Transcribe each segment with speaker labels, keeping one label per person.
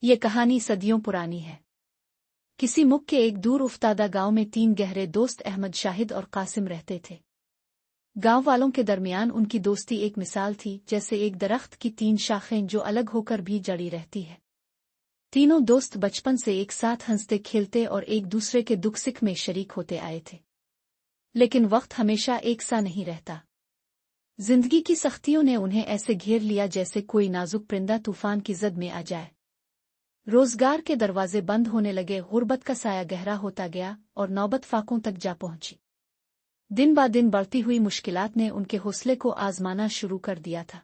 Speaker 1: ये कहानी सदियों पुरानी है। किसी मुल्क के एक दूर उफ्तादा गांव में 3 गहरे दोस्त अहमद, शाहिद और कासिम रहते थे। गांव वालों के दरमियान उनकी दोस्ती एक मिसाल थी, जैसे एक दरख्त की 3 शाखें जो अलग होकर भी जड़ी रहती है। तीनों दोस्त बचपन से एक साथ हंसते खेलते और एक दूसरे के दुख सुख में शरीक होते आए थे। लेकिन वक्त हमेशा एक सा नहीं रहता। जिंदगी की सख्तियों ने उन्हें ऐसे घेर लिया जैसे कोई नाजुक परिंदा तूफान की जद में आ जाए। रोजगार के दरवाजे बंद होने लगे, गुर्बत का साया गहरा होता गया और नौबत फाकों तक जा पहुंची। दिन ब दिन बढ़ती हुई मुश्किलात ने उनके हौसले को आजमाना शुरू कर दिया था।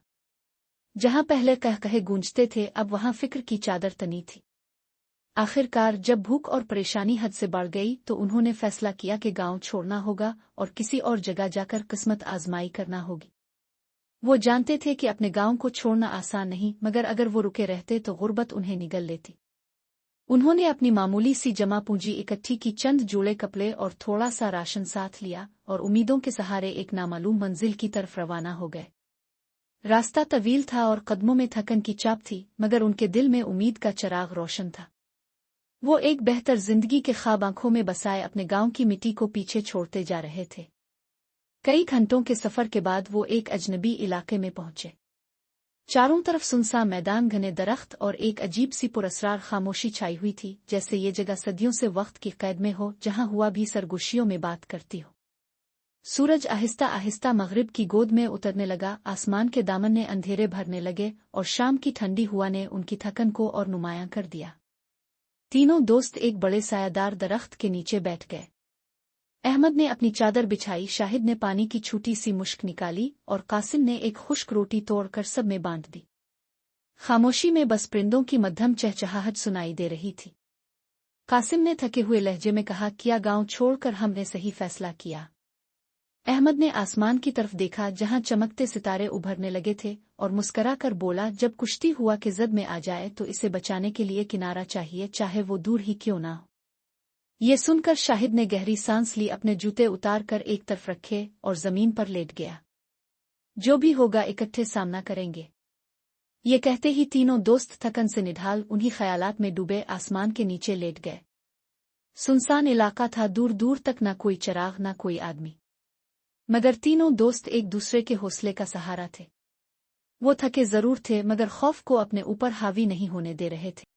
Speaker 1: जहां पहले कह कहे गूंजते थे, अब वहां फिक्र की चादर तनी थी। आखिरकार जब भूख और परेशानी हद से बढ़ गई तो उन्होंने फैसला किया कि गांव छोड़ना होगा और किसी और जगह जाकर किस्मत आजमाई करना होगी। वो जानते थे कि अपने गांव को छोड़ना आसान नहीं, मगर अगर वो रुके रहते तो गुर्बत उन्हें निगल लेती। उन्होंने अपनी मामूली सी जमा पूंजी इकट्ठी की, चंद जोड़े कपड़े और थोड़ा सा राशन साथ लिया और उम्मीदों के सहारे एक नामालूम मंजिल की तरफ रवाना हो गए। रास्ता तवील था और कदमों में थकन की चाप थी, मगर उनके दिल में उम्मीद का चिराग रोशन था। वो एक बेहतर जिंदगी के ख्वाब आंखों में बसाए अपने गांव की मिट्टी को पीछे छोड़ते जा रहे थे। कई घंटों के सफर के बाद वो एक अजनबी इलाके में पहुंचे। चारों तरफ सुनसान मैदान, घने दरख्त और एक अजीब सी पुरस्रार खामोशी छाई हुई थी, जैसे ये जगह सदियों से वक्त की कैद में हो, जहां हुआ भी सरगोशियों में बात करती हो। सूरज आहिस्ता आहिस्ता मगरिब की गोद में उतरने लगा, आसमान के दामन ने अंधेरे भरने लगे और शाम की ठंडी हुआ ने उनकी थकन को और नुमायां कर दिया। तीनों दोस्त एक बड़े सायादार दरख्त के नीचे बैठ गए। अहमद ने अपनी चादर बिछाई, शाहिद ने पानी की छोटी सी मुश्क निकाली और कासिम ने एक खुश्क रोटी तोड़कर सब में बांट दी। खामोशी में बस परिंदों की मध्यम चहचहाहट सुनाई दे रही थी। कासिम ने थके हुए लहजे में कहा, क्या गांव छोड़कर हमने सही फैसला किया? अहमद ने आसमान की तरफ देखा जहां चमकते सितारे उभरने लगे थे और मुस्करा कर बोला, जब कुश्ती हुआ कि जद में आ जाए तो इसे बचाने के लिए किनारा चाहिए, चाहे वो दूर ही क्यों ना हो। ये सुनकर शाहिद ने गहरी सांस ली, अपने जूते उतार कर एक तरफ रखे और जमीन पर लेट गया। जो भी होगा इकट्ठे सामना करेंगे। ये कहते ही तीनों दोस्त थकन से निढाल उन्हीं ख्यालात में डूबे आसमान के नीचे लेट गए। सुनसान इलाका था, दूर दूर तक ना कोई चिराग ना कोई आदमी, मगर तीनों दोस्त एक दूसरे के हौसले का सहारा थे। वो थके जरूर थे, मगर खौफ को अपने ऊपर हावी नहीं होने दे रहे थे।